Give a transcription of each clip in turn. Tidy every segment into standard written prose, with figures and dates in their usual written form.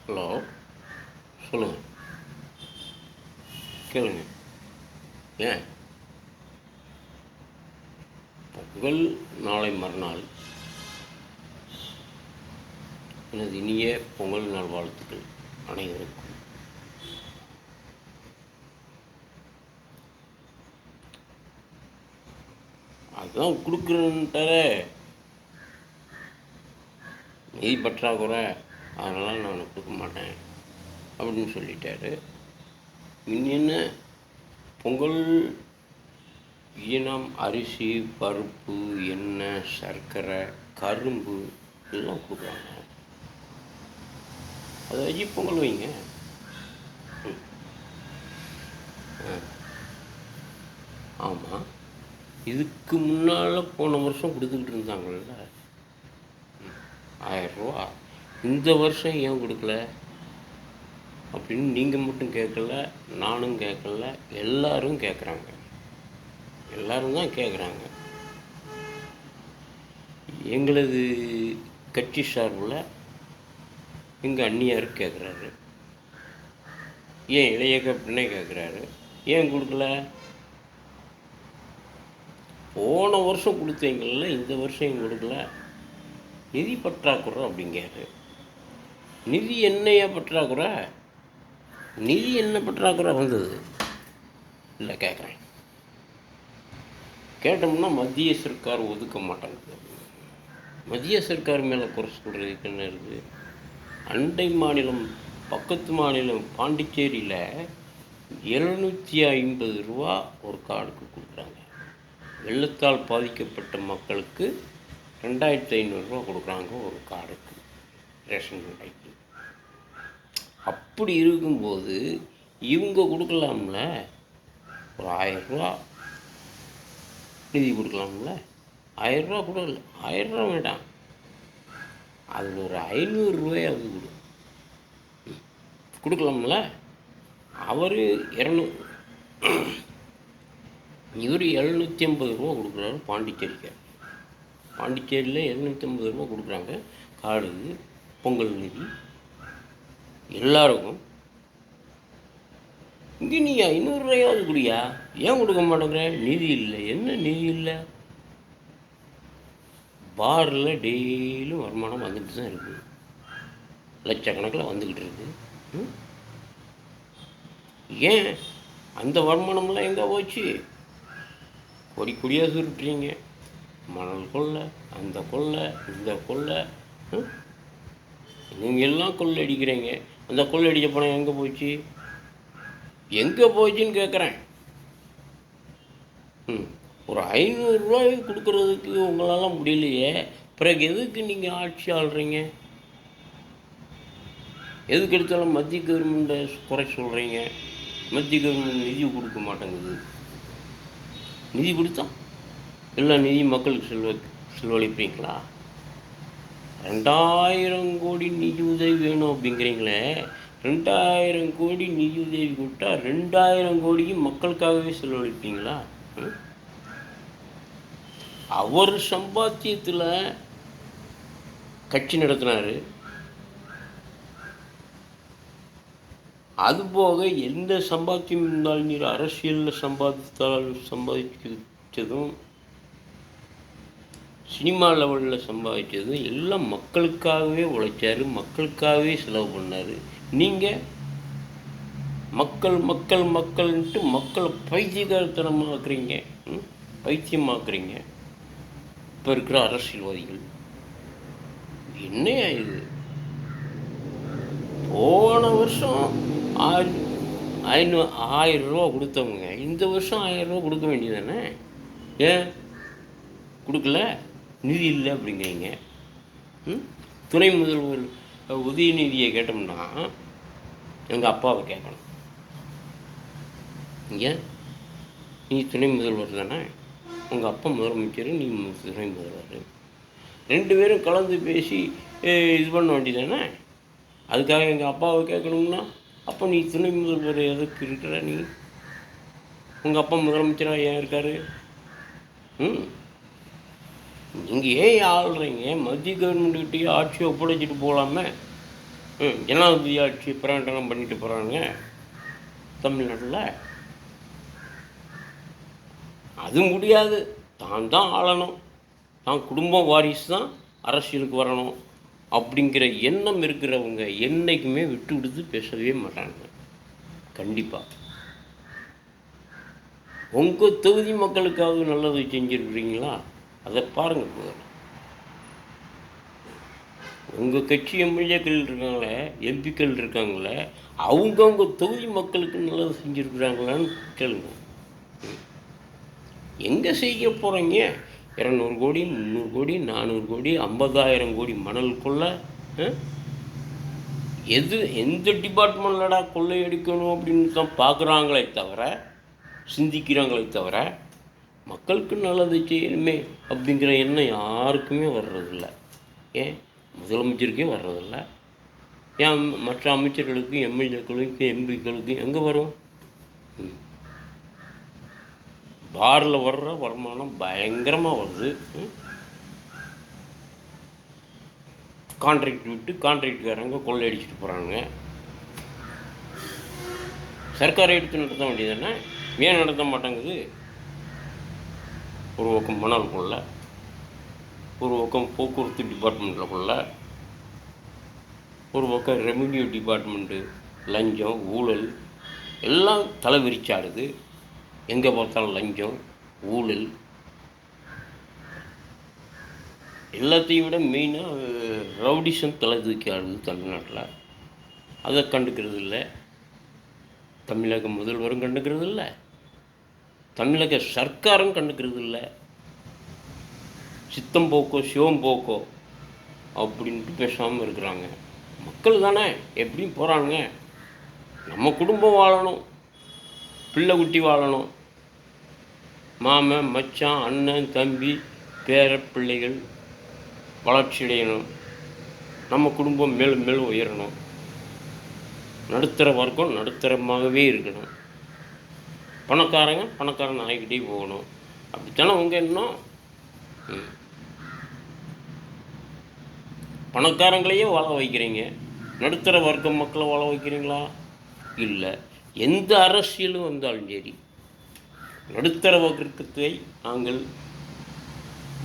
Hello, சொல்லுங்கள், கேளுங்க. ஏன் பொங்கல் நாளை மறுநாள். எனது இனிய பொங்கல் நாள் வாழ்த்துக்கள் அனைவருக்கும். அதுதான் கொடுக்குறேன்ட்டார, நிதி பற்றாக்குறை, அதனால் நான் கொடுக்க மாட்டேன் அப்படின்னு சொல்லிட்டாரு. என்ன பொங்கல் ஈனம், அரிசி, பருப்பு, எண்ணெய், சர்க்கரை, கரும்பு இதெல்லாம் கொடுக்குறாங்க. அதை வச்சு பொங்கல் வைங்க. ஆமாம், இதுக்கு முன்னால் போன வருஷம் கொடுத்துக்கிட்டு இருந்தாங்கள்ல 1000 ரூபா. இந்த வருஷம் ஏன் கொடுக்கல அப்படின்னு நீங்கள் மட்டும் கேட்கல, நானும் கேட்கல, எல்லாரும் கேட்குறாங்க. எல்லாரும் தான் கேட்குறாங்க. எங்களது கட்சி சார்பில் எங்கள் அண்ணியார் கேட்குறாரு, ஏன் இளைய கப்பினே கேட்குறாரு, ஏன் கொடுக்கல? போன வருஷம் கொடுத்தீங்கள்ல, இந்த வருஷம் ஏன் கொடுக்கல? நிதி பற்றாக்குறை அப்படிங்காரு. நிதி என்னையா பற்றாக்குறை? நிதி என்ன பற்றாக்குறை வந்தது? இல்லை கேட்குறேன். கேட்டோம்னா மத்திய சர்க்கார் ஒதுக்க மாட்டாங்க. மத்திய சர்க்கார் மேலே குறை சொல்கிறதுக்கு என்ன இருக்குது? அண்டை மாநிலம், பக்கத்து மாநிலம் பாண்டிச்சேரியில் 750 ரூபா ஒரு கார்டுக்கு கொடுக்குறாங்க. வெள்ளத்தால் பாதிக்கப்பட்ட மக்களுக்கு 2500 ரூபா கொடுக்குறாங்க ஒரு கார்டுக்கு, ரேஷன் கடைக்கு. அப்படி இருக்கும்போது இவங்க கொடுக்கலாம்ல, ஒரு 1000 ரூபா நிதி கொடுக்கலாம்ல. 1000 ரூபா கொடுக்கல, 1000 ரூபா வேண்டாம், அதில் ஒரு 500 ரூபாயாவது கொடுக்கலாம்ல. அவர் 200, இவர் 750 ரூபா கொடுக்குறாரு பாண்டிச்சேரிக்கு. பாண்டிச்சேரியில் 750 ரூபா கொடுக்குறாங்க கார்டு, பொங்கல் நிதி எல்லாருக்கும். இங்கே நீ 500 ரூபாயாவது குடியா, ஏன் கொடுக்க மாட்டேங்கிற? நிதி இல்லை. என்ன நிதி இல்லை? பாரில் டெய்லியும் வருமானம் வந்துட்டு தான் இருக்குது, லட்சக்கணக்கில் வந்துக்கிட்டு இருக்குது. ஏன் அந்த வருமானம்லாம் எங்கே போச்சு? கொடி கொடியாக சுருட்டுறீங்க. மணல் கொள்ளை, அந்த கொள்ளை, இந்த கொள்ளை, நீங்கள் எல்லாம் கொள்ளை அடிக்கிறீங்க. அந்த கொள்ளை அடித்த பணம் எங்கே போச்சு? எங்கே போச்சுன்னு கேட்குறேன். ஒரு 500 ரூபாய் கொடுக்குறதுக்கு உங்களால் முடியலையே, பிறகு எதுக்கு நீங்கள் ஆட்சி ஆள்றீங்க? எதுக்கு எடுத்தாலும் மத்திய கவர்மெண்ட்டை குறை சொல்கிறீங்க. மத்திய கவர்மெண்ட் நிதி கொடுக்க மாட்டேங்குது. நிதி கொடுத்தா எல்லா நிதி மக்களுக்கு செலவழிப்பீங்களா? 2000 கோடி நிதி உதவி வேணும் அப்படிங்கிறீங்களே, 2000 கோடி நிதி உதவி கொடுத்தா 2000 கோடியும் மக்களுக்காகவே செலவழிப்பீங்களா? அவர் சம்பாத்தியத்தில் கட்சி நடத்தினார். அதுபோக எந்த சம்பாத்தியம் இருந்தாலும், நீர் அரசியலில் சம்பாதிச்சதும், சினிமா லெவலில் சம்பாதிச்சதும் எல்லாம் மக்களுக்காகவே உழைச்சார், மக்களுக்காகவே செலவு பண்ணார். நீங்கள் மக்கள் மக்கள் மக்கள்ன்ட்டு மக்களை பைத்தியகாரத்தனமாக்குறீங்க, பைத்தியமாக்குறீங்க இப்போ இருக்கிற அரசியல்வாதிகள். என்னையா இது? போன வருஷம் 1000 ரூபா கொடுத்தவங்க இந்த வருஷம் 1000 ரூபா கொடுக்க வேண்டியதானே? ஏன் கொடுக்கல? நிதி இல்லை அப்படிங்கிறீங்க. துணை முதல்வர் உதயநிதியை கேட்டோம்னா எங்கள் அப்பாவை கேட்கணும். ஏன் நீ துணை முதல்வர் தானே, உங்கள் அப்பா முதலமைச்சர், நீ துணை முதல்வர், 2 பேரும் கலந்து பேசி இது பண்ண வேண்டியதானே? அதுக்காக எங்கள் அப்பாவை கேட்கணும்னா, அப்போ நீ துணை முதல்வர் எதுக்கு இருக்கிற? நீ உங்கள் அப்பா முதலமைச்சராக ஏன் இருக்கார்? நீங்கள் ஏன் ஆள்றீங்க? மத்திய கவர்மெண்ட்டுக்கிட்டேயே ஆட்சியை ஒப்படைச்சிட்டு போகலாமே. ஜனாதிபதி ஆட்சி பிரகடனம் பண்ணிட்டு போகிறாங்க தமிழ்நாட்டில். அது முடியாது. தான் தான் ஆளணும், தான் குடும்ப வாரிசு தான் அரசியலுக்கு வரணும் அப்படிங்கிற எண்ணம் இருக்கிறவங்க என்றைக்குமே விட்டு விடுத்து பேசவே மாட்டாங்க. கண்டிப்பாக உங்கள் தொகுதி மக்களுக்காவது நல்லது செஞ்சுருக்குறீங்களா? அதை பாருங்கள் முதல்ல. உங்கள் கட்சி எம்எல்ஏக்கள் இருக்காங்களே, எம்பிக்கள் இருக்காங்களே, அவங்கவுங்க தொகுதி மக்களுக்கு நல்லது செஞ்சுருக்குறாங்களான்னு கேளுங்க. எங்கே செய்ய போகிறீங்க? 200 கோடி, 300 கோடி, 400 கோடி, 50,000 கோடி மணலுக்குள்ள எந்த டிபார்ட்மெண்ட்லடா கொள்ளையடிக்கணும் அப்படின்னு தான் பார்க்குறாங்களே தவிர, சிந்திக்கிறாங்களே தவிர, மக்களுக்கு நல்லது செய்யணுமே அப்படிங்கிற எண்ணம் யாருக்குமே வர்றதில்ல. ஏன் முதலமைச்சருக்கே வர்றதில்ல, ஏன் மற்ற அமைச்சர்களுக்கும் எம்எல்ஏக்களுக்கும் எம்பிக்களுக்கும் எங்கே வரும்? பாரில் வர்ற வருமானம் பயங்கரமாக வருது. கான்ட்ராக்ட் விட்டு கான்ட்ராக்டுக்காரங்க கொள்ளையடிச்சிட்டு போகிறாங்க. சர்க்காரை எடுத்து நடத்த வேண்டியதானே? ஏன் நடத்த மாட்டேங்குது? ஒரு பக்கம் மணல் கொள்ள, ஒரு பக்கம் போக்குவரத்து டிபார்ட்மெண்ட்டில் கொள்ள, ஒரு பக்கம் ரெவென்யூ டிபார்ட்மெண்ட்டு லஞ்சம் ஊழல் எல்லாம் தலை விரிச்சாடுது. எங்கே பார்த்தாலும் லஞ்சம் ஊழல். எல்லாத்தையும் விட மெயினாக ரவுடிசம் தலை தூக்கி ஆடுது தமிழ்நாட்டில். அதை கண்டுக்கிறது இல்லை தமிழக முதல்வரும், கண்டுக்கிறது இல்லை தமிழக சர்க்காரும், கண்டுக்கிறது இல்லை. சித்தம் போக்கோ சிவம் போக்கோ அப்படின்ட்டு பேசாமல் இருக்கிறாங்க. மக்கள் தானே எப்படியும் போகிறாங்க. நம்ம குடும்பம் வாழணும், பிள்ளை குட்டி வாழணும், மாமன் மச்சான் அண்ணன் தம்பி பேர பிள்ளைகள் வளர்ச்சியடையணும், நம்ம குடும்பம் மேலும் மேலும் உயரணும், நடுத்தர வர்க்கம் நடுத்தரமாகவே இருக்கணும், பணக்காரன் ஆகிக்கிட்டே போகணும். அப்படித்தானே உங்கள் எண்ணம்? பணக்காரங்களையே வாழ வைக்கிறீங்க, நடுத்தர வர்க்கம் மக்களை வாழ வைக்கிறீங்களா? இல்லை. எந்த அரசியலும் வந்தாலும் சரி நடுத்தர வர்க்கத்தை நாங்கள்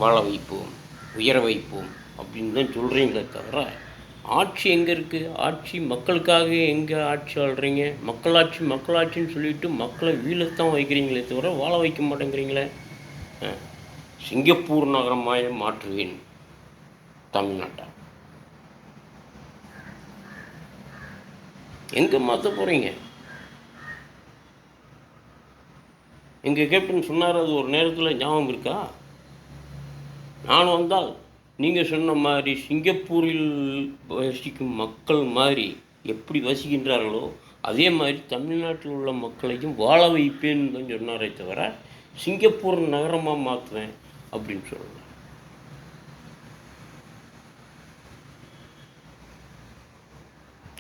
வாழ வைப்போம், உயர வைப்போம் அப்படின்னு தான் சொல்கிறீங்களே தவிர, ஆட்சி எங்கே இருக்குது? ஆட்சி மக்களுக்காக எங்கே ஆட்சி ஆள்றீங்க? மக்களாட்சின்னு சொல்லிவிட்டு மக்களை வீழத்தான் வைக்கிறீங்களே தவிர வாழ வைக்க மாட்டேங்கிறீங்களே. சிங்கப்பூர் நகரமாக மாற்றுவேன் தமிழ்நாட்டை. எங்கே மாற்ற போகிறீங்க? எங்கள் கேப்டன் சொன்னார், அது ஒரு நேரத்தில் ஞாபகம் இருக்கா? நான் வந்தால் நீங்கள் சொன்ன மாதிரி சிங்கப்பூரில் வசிக்கும் மக்கள் மாதிரி எப்படி வசிக்கின்றார்களோ அதே மாதிரி தமிழ்நாட்டில் உள்ள மக்களையும் வாழ வைப்பேன்னு தான் சொன்னாரே தவிர சிங்கப்பூர் நகரமாக மாற்றுவேன் அப்படின்னு சொல்லலாம்.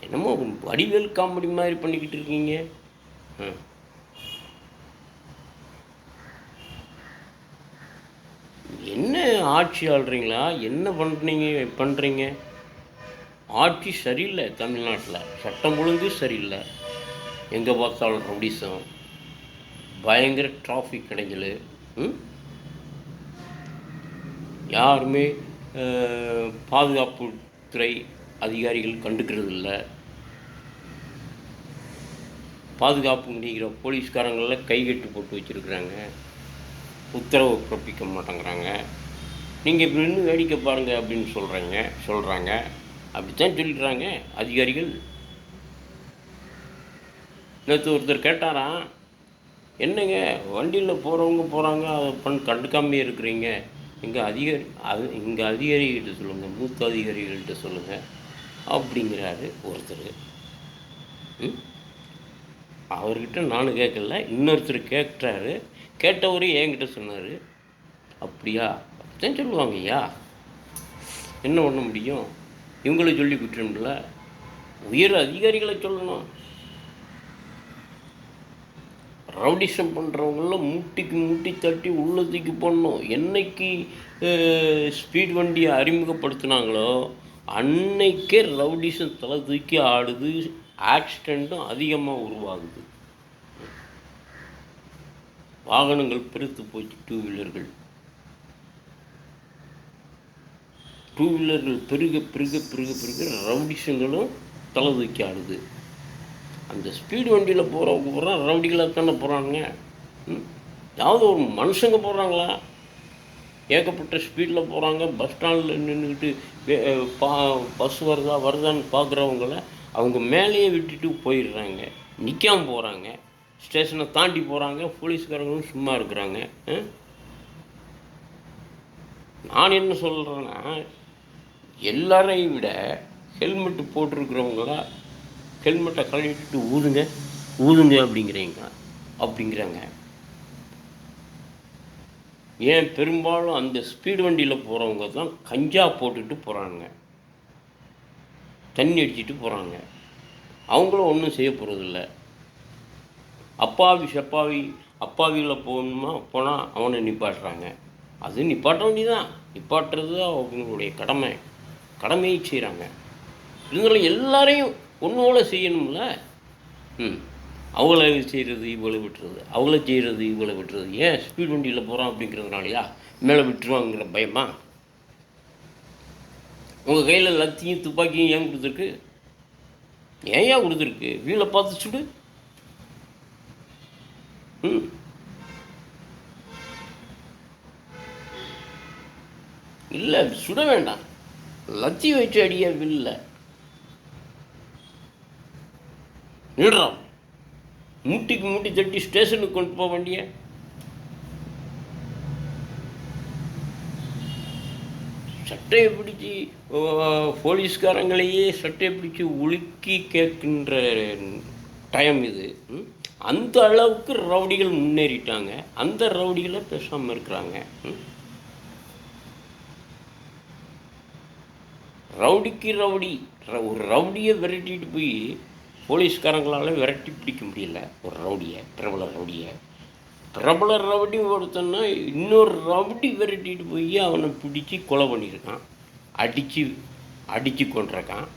என்னமோ வடிவேல் காமெடி மாதிரி பண்ணிக்கிட்டு இருக்கீங்க. என்ன ஆட்சி ஆள்றீங்களா? என்ன பண்ணுறீங்க? ஆட்சி சரியில்லை தமிழ்நாட்டில். சட்டம் ஒழுங்கு சரியில்லை. எங்கே பார்த்தாலும் ரவுடிசம், பயங்கர டிராஃபிக் கிடைக்கல. யாருமே பாதுகாப்புத்துறை அதிகாரிகள் கண்டுக்கிறது இல்லை. பாதுகாப்பு நீக்கிற போலீஸ்காரங்களில் கைகட்டு போட்டு வச்சுருக்குறாங்க, உத்தரவு பிறப்பிக்க மாட்டேங்கிறாங்க. நீங்கள் இப்படி இன்னும் வேடிக்கை பாருங்கள் அப்படின்னு சொல்கிறாங்க. அப்படித்தான் சொல்லிடுறாங்க அதிகாரிகள். நேற்று ஒருத்தர் கேட்டாராம், என்னங்க வண்டியில் போகிறாங்க அதை கண்டுக்காமே இருக்கிறீங்க, எங்கள் அதிகாரிகிட்ட சொல்லுங்கள், மூத்த அதிகாரிகள்கிட்ட சொல்லுங்கள் அப்படிங்கிறாரு ஒருத்தர். அவர்கிட்ட நானும் கேட்கல, இன்னொருத்தர் கேட்டார். கேட்டவர் என்கிட்ட சொன்னார். அப்படியா? அப்படித்தான் சொல்லுவாங்க ஐயா, என்ன பண்ண முடியும்? இவங்களை சொல்லி குற்றமில்ல, உயர் அதிகாரிகளை சொல்லணும். ரவுடிசம் பண்ணுறவங்கள முட்டி தட்டி உள்ளத்துக்கு போடணும். என்னைக்கு ஸ்பீட் வண்டியை அறிமுகப்படுத்தினாங்களோ அன்னைக்கே ரவுடிசம் தலை தூக்கி ஆடுது, ஆக்சிடெண்ட்டும் அதிகமாக உருவாகுது. வாகனங்கள் பெருத்து போச்சு. டூ வீலர்கள் பெருக பெருக பெருக பெருக ரவுடிசங்களும் தலை தூக்கி ஆடுது. அந்த ஸ்பீடு வண்டியில் போகிறவங்க பூரா ரவுடிகளாக தானே போகிறாங்க. யாவது ஒரு மனுஷங்க போகிறாங்களா? ஏகப்பட்ட ஸ்பீடில் போகிறாங்க. பஸ் ஸ்டாண்டில் நின்றுக்கிட்டு பஸ் வருதான்னு பார்க்குறவங்கள அவங்க மேலேயே விட்டுட்டு போயிடுறாங்க. நிற்காமல் போகிறாங்க. ஸ்டேஷனை தாண்டி போகிறாங்க. போலீஸ்காரங்களும் சும்மா இருக்கிறாங்க. நான் என்ன சொல்கிறேன்னா, எல்லாரையும் விட ஹெல்மெட்டு போட்டிருக்கிறவங்கள ஹெல்மெட்டை கழட்டிட்டு ஊதுங்க அப்படிங்கிறாங்க. ஏன் பெரும்பாலும் அந்த ஸ்பீடு வண்டியில் போகிறவங்க தான் கஞ்சா போட்டுட்டு போகிறாங்க, தண்ணி அடிச்சுட்டு போகிறாங்க. அவங்களும் ஒன்றும் செய்ய போகிறதில்ல. அப்பாவியில் போனால் அவனை நிப்பாட்டுறாங்க. அது நிப்பாட்ட வேண்டியதான். நிப்பாட்டுறது அவங்களுடைய கடமையை செய்கிறாங்க. இருந்தாலும் எல்லாரையும் ஒன்றோட செய்யணும்ல. அவங்கள செய்கிறது இவ்வளோ விட்டுறது, அவங்கள செய்கிறது இவ்வளோ விட்டுறது. ஏன் ஸ்பீட் வண்டியில் போகிறோம் அப்படிங்கிறதுனாலையா? மேலே விட்டுருவாங்கிற பயமா? உங்கள் கையில் லத்தியும் துப்பாக்கியும் ஏன் கொடுத்துருக்கு? ஏன் கொடுத்துருக்கு? வீலை பார்த்து சுடு. இல்லை, சுட வேண்டாம். லத்தி வச்சு அடிய வில்ல நிடுறான். மூட்டிக்கு மூட்டி தட்டி ஸ்டேஷனுக்கு கொண்டு போக வேண்டிய சட்டையை பிடிச்சி போலீஸ்காரங்களையே சட்டையை பிடிச்சி உலுக்கி கேட்கின்ற டைம் இது. அந்த அளவுக்கு ரவுடிகள் முன்னேறிட்டாங்க. அந்த ரவுடிகளை பேசாமல் இருக்கிறாங்க. ரவுடிக்கு ரவுடி, ஒரு ரவுடியை விரட்டிட்டு போய் போலீஸ்காரங்களால் விரட்டி பிடிக்க முடியல. ஒரு ரவுடியை, பிரபல ரவுடி ஒருத்தன்னா இன்னொரு ரவுடி விரட்டிட்டு போய் அவனை பிடிச்சி கொலை பண்ணியிருக்கான். அடித்து கொண்டிருக்கான்.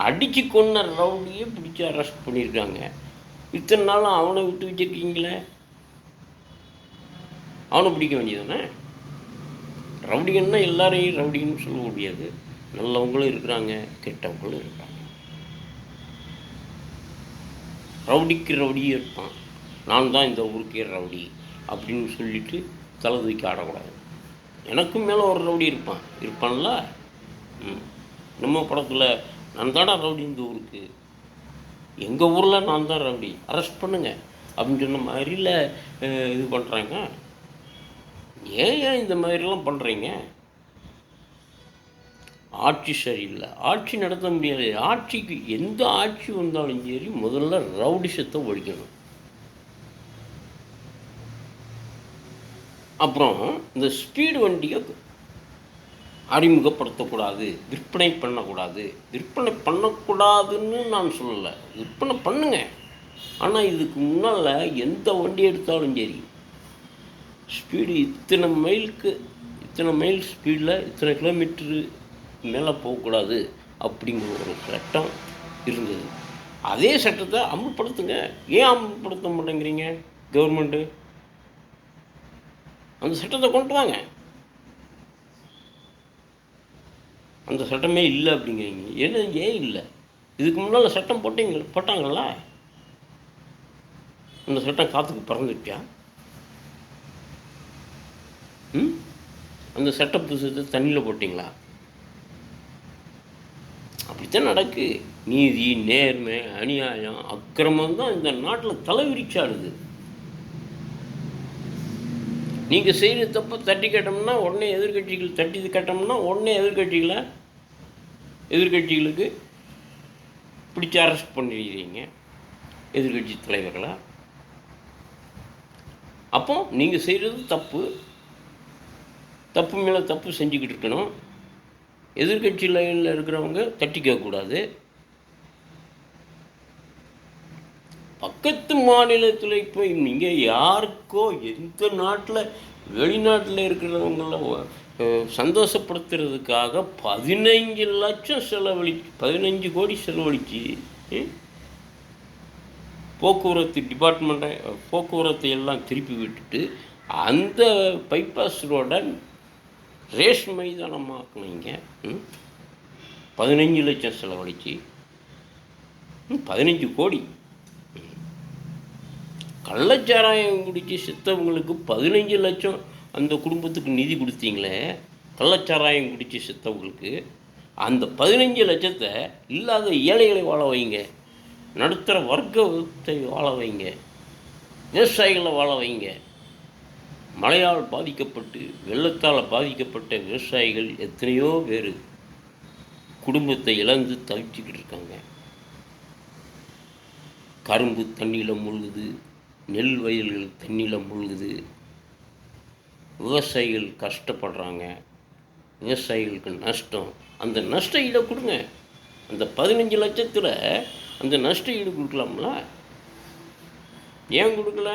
அடித்து கொன்ன ரவுடியை பிடிச்சி அரெஸ்ட் பண்ணியிருக்காங்க. இத்தனை நாளும் அவனை விட்டு வச்சுருக்கீங்களே, அவனை பிடிக்க வேண்டியதானே? ரவுடிகன்னா எல்லாரையும் ரவுடின்னு சொல்ல முடியாது. நல்லவங்களும் இருக்கிறாங்க, கெட்டவங்களும் இருக்காங்க. ரவுடிக்கு ரவுடியே இருப்பான். நான் தான் இந்த ஊருக்கே ரவுடி அப்படின்னு சொல்லிட்டு தலை தூக்கி ஆடக்கூடாது. எனக்கும் மேலே ஒரு ரவுடி இருப்பான்ல. நம்ம படத்தில் நான் தான்டா ரவுடி இந்த ஊருக்கு, எங்கள் ஊரில் நான் தான் ரவுடி, அரெஸ்ட் பண்ணுங்க அப்படின்னு சொன்ன மாதிரில இது பண்ணுறாங்க. ஏன் இந்த மாதிரிலாம் பண்ணுறீங்க? ஆட்சி சரியில்லை, ஆட்சி நடத்த முடியாது. ஆட்சிக்கு எந்த ஆட்சி வந்தாலும் சரி முதல்ல ரவுடிசத்தை ஒழிக்கணும். அப்புறம் இந்த ஸ்பீடு வண்டியை அறிமுகப்படுத்தக்கூடாது, விற்பனை பண்ணக்கூடாது. விற்பனை பண்ணக்கூடாதுன்னு நான் சொல்லலை, விற்பனை பண்ணுங்க. ஆனால் இதுக்கு முன்னால் எந்த வண்டி எடுத்தாலும் சரி ஸ்பீடு இத்தனை மைல் ஸ்பீடில் இத்தனை கிலோமீட்டரு மேலே போகக்கூடாது அப்படிங்கிற ஒரு சட்டம் இருந்தது. அதே சட்டத்தை அமல்படுத்துங்க. ஏன் அமல்படுத்த மாட்டேங்கிறீங்க கவர்மெண்ட்டு? அந்த சட்டத்தை கொண்டு வாங்க. அந்த சட்டமே இல்லை அப்படிங்கிறீங்க. ஏன் இல்லை? இதுக்கு முன்னால் சட்டம் போட்டாங்களா? அந்த சட்டம் காற்றுக்கு பறந்துட்டியா? அந்த சட்ட புத்தகத்தை தண்ணியில் போட்டிங்களா? அப்படித்தான் நடக்கு. நீதி, நேர்மை, அநியாயம், அக்கிரமம் தான் இந்த நாட்டில் தலைவிரிச்சாடுது. நீங்கள் செய்கிற தப்பை தட்டி கேட்டோம்னா உடனே எதிர்கட்சிகள் தட்டி கேட்டோம்னா உடனே எதிர்கட்சிகளுக்கு பிடிச்சி அரெஸ்ட் பண்ணிடுறீங்க எதிர்கட்சி தலைவர்களா. அப்போ நீங்கள் செய்கிறது தப்பு மேலே தப்பு செஞ்சுக்கிட்டு இருக்கணும். எதிர்கட்சி லைனில் இருக்கிறவங்க தட்டி கேட்கக்கூடாது. பக்கத்து மாநிலத்தில் இப்போ நீங்கள் யாருக்கோ எந்த நாட்டில் வெளிநாட்டில் இருக்கிறவங்கள சந்தோஷப்படுத்துறதுக்காக 15 லட்சம் 15 கோடி செலவழித்து போக்குவரத்து டிபார்ட்மெண்ட்டை போக்குவரத்தை எல்லாம் திருப்பி விட்டுட்டு அந்த பைபாஸ் ரோடை ரேஸ் மைதானமாக்குனீங்க. 15 லட்சம் செலவழித்து 15 கோடி. கள்ளச்சாராயம் குடித்து செத்தவங்களுக்கு 15 லட்சம் அந்த குடும்பத்துக்கு நிதி கொடுத்தீங்களே, கள்ளச்சாராயம் குடித்து செத்தவங்களுக்கு அந்த 15 லட்சத்தை இல்லாத ஏழைகளை வாழ வைங்க, நடுத்தர வர்க்கத்தை வாழ வைங்க, விவசாயிகளை வாழ வைங்க. மழையால் பாதிக்கப்பட்டு வெள்ளத்தால் பாதிக்கப்பட்ட விவசாயிகள் எத்தனையோ பேர் குடும்பத்தை இழந்து தவிச்சிக்கிட்டு இருக்காங்க. கரும்பு தண்ணியில் மூழ்குது, நெல் வயல்கள் தண்ணியில் மூழ்குது, விவசாயிகள் கஷ்டப்படுறாங்க, விவசாயிகளுக்கு நஷ்டம். அந்த நஷ்ட ஈடை கொடுங்க. அந்த 15 லட்சத்தில் அந்த நஷ்ட ஈடு கொடுக்கலாம்ல? ஏன் கொடுக்கல?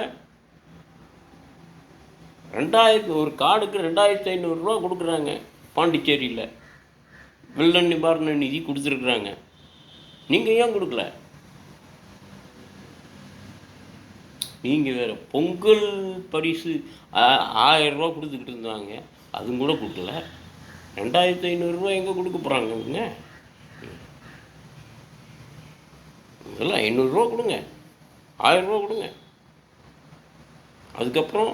ஒரு கார்டுக்கு 2500 ரூபா கொடுக்குறாங்க பாண்டிச்சேரியில். வெள்ள நிவாரண நிதி கொடுத்துருக்குறாங்க. நீங்கள் ஏன் கொடுக்கல? நீங்கள் வேறு பொங்கல் பரிசு 1000 ரூபா கொடுத்துக்கிட்டு இருந்தாங்க, அதுவும் கூட கொடுக்கல. 2500 ரூபா எங்கே கொடுக்க போகிறாங்க? இதெல்லாம் 500 ரூபா கொடுங்க, 1000 ரூபா கொடுங்க, அதுக்கப்புறம்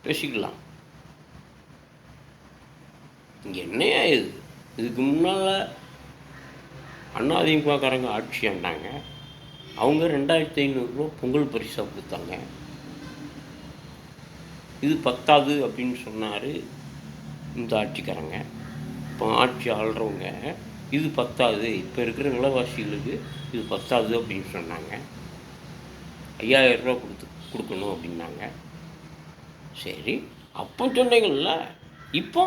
பேசிக்கலாம். இங்கே என்னையா இது? இதுக்கு முன்னால் அதிமுககாரங்க ஆட்சி ஆண்டாங்க, அவங்க 2500 ரூபா பொங்கல் பரிசாக கொடுத்தாங்க. இது பத்தாது அப்படின்னு சொன்னார் இந்த ஆட்சிக்காரங்க. இப்போ ஆட்சி ஆள்றவங்க இது பத்தாது, இப்போ இருக்கிற விலைவாசிகளுக்கு இது பத்தாது அப்படின்னு சொன்னாங்க. 5000 ரூபா கொடுக்கணும் அப்படின்னாங்க. சரி, அப்போ சொன்னீங்கள்ல, இப்போ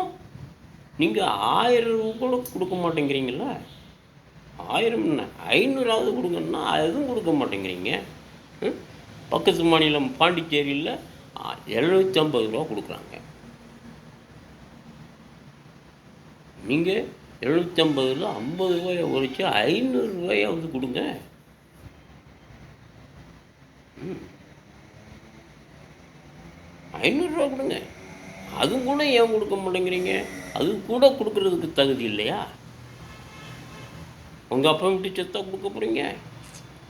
நீங்கள் 1000 ரூபா கூட கொடுக்க மாட்டேங்கிறீங்கள? 1000 என்ன 500ஆவது கொடுங்கன்னா அதுவும் கொடுக்க மாட்டேங்கிறீங்க. பக்கத்து மாநிலம் பாண்டிச்சேரியில் 750 ரூபா கொடுக்குறாங்க. நீங்கள் 750ல் 50 ரூபாயை உரைச்சி 500 ரூபாயாவது கொடுங்க. 500 ரூபா கொடுங்க. அதுவும் கூட ஏன் கொடுக்க மாட்டேங்கிறீங்க? அது கூட கொடுக்கறதுக்கு தகுதி இல்லையா? உங்கள் அப்பா விட்டு செத்தா கொடுக்க போகிறீங்க?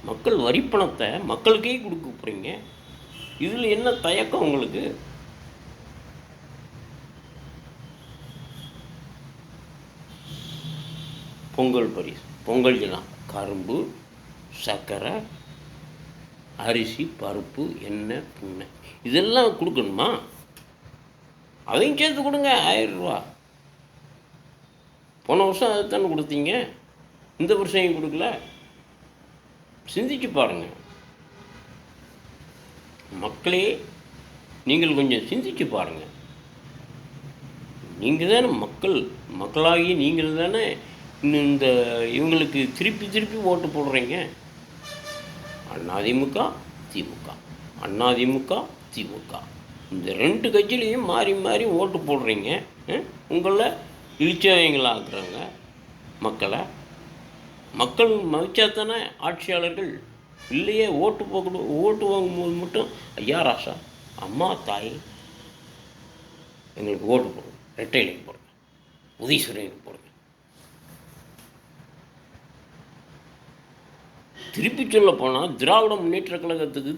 மக்கள் வரிப்பணத்தை மக்களுக்கே கொடுக்க போகிறீங்க. இதில் என்ன தயக்கம் உங்களுக்கு? பொங்கல் பரிசு, பொங்கல் எல்லாம் கரும்பு, சர்க்கரை, அரிசி, பருப்பு, எண்ணெய், புண்ணெய் இதெல்லாம் கொடுக்கணுமா? அதையும் சேர்த்து கொடுங்க. 1000 ரூபா. போன வருஷம் அதை தானே கொடுத்தீங்க, இந்த வருஷம் ஏன் கொடுக்கல? சிந்திச்சு பாருங்கள் மக்களே, நீங்கள் கொஞ்சம் சிந்திச்சு பாருங்கள். நீங்கள் தானே மக்களாகி நீங்கள் தானே இந்த இவங்களுக்கு திருப்பி திருப்பி ஓட்டு போடுறீங்க. அதிமுக திமுக, அதிமுக திமுக, இந்த 2 கட்சியிலையும் மாறி மாறி ஓட்டு போடுறீங்க. உங்களை இழிச்சவங்களாக்குறாங்க மக்களை. மக்கள் மதிச்சா தானே ஆட்சியாளர்கள். இல்லையே, ஓட்டு வாங்கும்போது மட்டும் ஐயா ராசா, அம்மா தாய் எங்களுக்கு ஓட்டு போடுங்க, ரெட்டை இலைக்கு போடுங்க, உதயசூரியனுக்கு போடுங்க. திருப்பி சொல்ல போனால் திராவிட முன்னேற்ற கழகத்துக்கு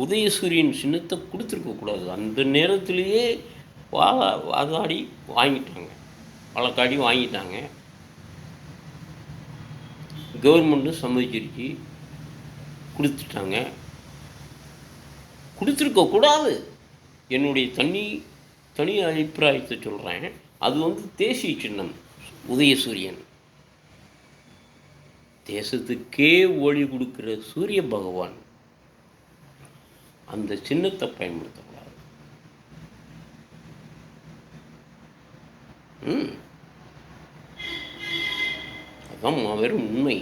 உதயசூரியன் சின்னத்தை கொடுத்துருக்கக்கூடாது. அந்த நேரத்திலேயே வாதாடி வாங்கிட்டாங்க, வழக்காடி வாங்கிட்டாங்க. கவர்மெண்ட்டும் சம்மதிச்சிருச்சு, கொடுத்துட்டாங்க. கொடுத்துருக்கக்கூடாது. என்னுடைய தனி அபிப்பிராயத்தை சொல்கிறேன். அது தேசிய சின்னம் உதயசூரியன். தேசத்துக்கே ஒளி கொடுக்குற சூரிய பகவான். அந்த சின்னத்தை பயன்படுத்தக்கூடாது. அதான் வெறும் உண்மை.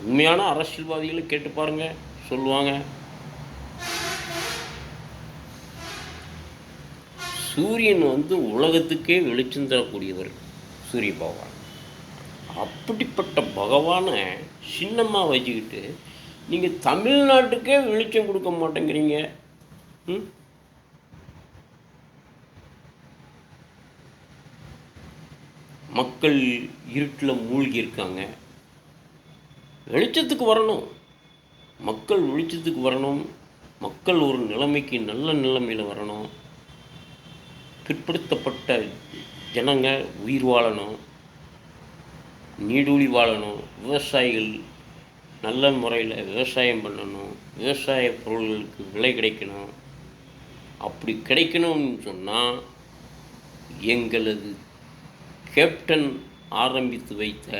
உண்மையான அரசியல்வாதிகளை கேட்டு பாருங்க, சொல்லுவாங்க. சூரியன் வந்து உலகத்துக்கே வெளிச்சம் தரக்கூடியவர் சூரிய பகவான். அப்படிப்பட்ட பகவானை சின்னமாக வச்சுக்கிட்டு நீங்கள் தமிழ்நாட்டுக்கே வெளிச்சம் கொடுக்க மாட்டேங்கிறீங்க. மக்கள் இருட்டில் மூழ்கி இருக்காங்க. வெளிச்சத்துக்கு வரணும், மக்கள் வெளிச்சத்துக்கு வரணும். மக்கள் ஒரு நிலைமைக்கு நல்ல நிலைமையில் வரணும். பிற்படுத்தப்பட்ட ஜனங்க உயிர் வாழணும், நீடூழி வாழணும். விவசாயிகள் நல்ல முறையில் விவசாயம் பண்ணணும், விவசாய பொருள்களுக்கு விலை கிடைக்கணும். அப்படி கிடைக்கணும்னு சொன்னால் எங்களது கேப்டன் ஆரம்பித்து வைத்த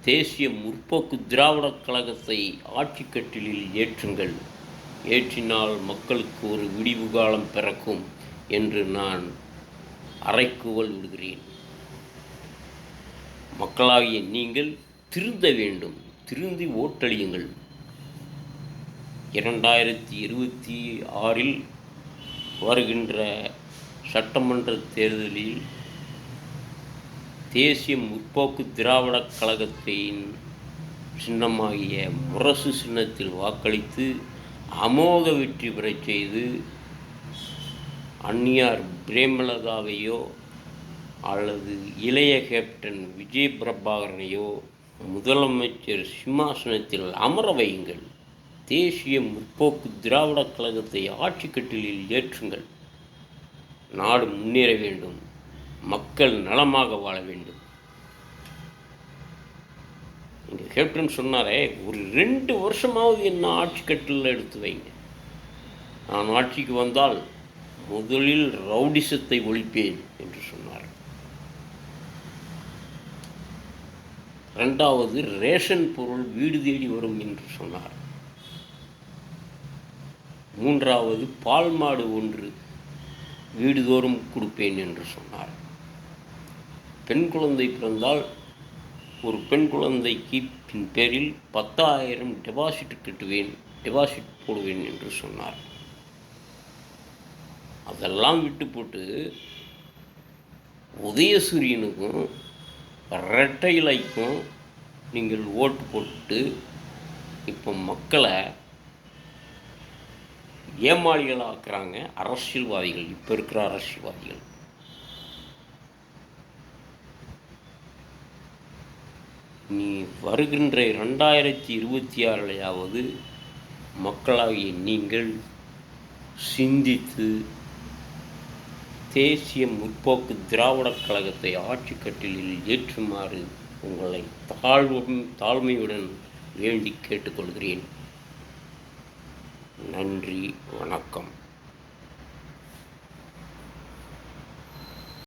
தேசிய முற்போக்கு திராவிடக் கழகத்தை ஆட்சி கட்டிலில் ஏற்றுங்கள். ஏற்றினால் மக்களுக்கு ஒரு விடிவு காலம் பிறக்கும் என்று நான் அறைக்கூவல் விடுகிறேன். மக்களாகிய நீங்கள் திருந்த வேண்டும், திருந்தி ஓட்டளியுங்கள். 2026 வருகின்ற சட்டமன்ற தேர்தலில் தேசிய முற்போக்கு திராவிடக் கழகத்தின் சின்னமாகிய முரசு சின்னத்தில் வாக்களித்து அமோக வெற்றி பெறச் செய்து அந்நியார் பிரேமலதாவையோ அல்லது இளைய கேப்டன் விஜய் பிரபாகரனையோ முதலமைச்சர் சிம்மாசனத்தில் அமர வையுங்கள். தேசிய முற்போக்கு திராவிடக் கழகத்தை ஆட்சி கட்டிலில் ஏற்றுங்கள். நாடு முன்னேற வேண்டும், மக்கள் நலமாக வாழ வேண்டும். எங்கள் கேப்டன் சொன்னாரே, ஒரு 2 வருஷமாவது என்ன ஆட்சி கட்டிலில் எடுத்து வைங்க. நான் ஆட்சிக்கு வந்தால் முதலில் ரவுடிசத்தை ஒழிப்பேன் என்று சொன்னார். 2வது ரேஷன் பொருள் வீடு தேடி வரும் என்று சொன்னார். 3வது பால் மாடு ஒன்று வீடுதோறும் கொடுப்பேன் என்று சொன்னார். பெண் குழந்தை பிறந்தால் ஒரு பெண் குழந்தைக்கு பேரில் 10,000 டெபாசிட் போடுவேன் என்று சொன்னார். அதெல்லாம் விட்டு போட்டு உதயசூரியனுக்கும் இரட்டை இலைக்கும் நீங்கள் ஓட்டு போட்டு இப்போ மக்களை ஏமாளிகளாக்குறாங்க அரசியல்வாதிகள். இப்போ இருக்கிற அரசியல்வாதிகள் நீ வருகின்ற 2026 மக்களாகிய நீங்கள் சிந்தித்து தேசிய முற்போக்கு திராவிடக் கழகத்தை ஆட்சி கட்டிலில் ஏற்றுமாறு உங்களை தாழ்மையுடன் வேண்டி கேட்டுக்கொள்கிறேன். நன்றி, வணக்கம்.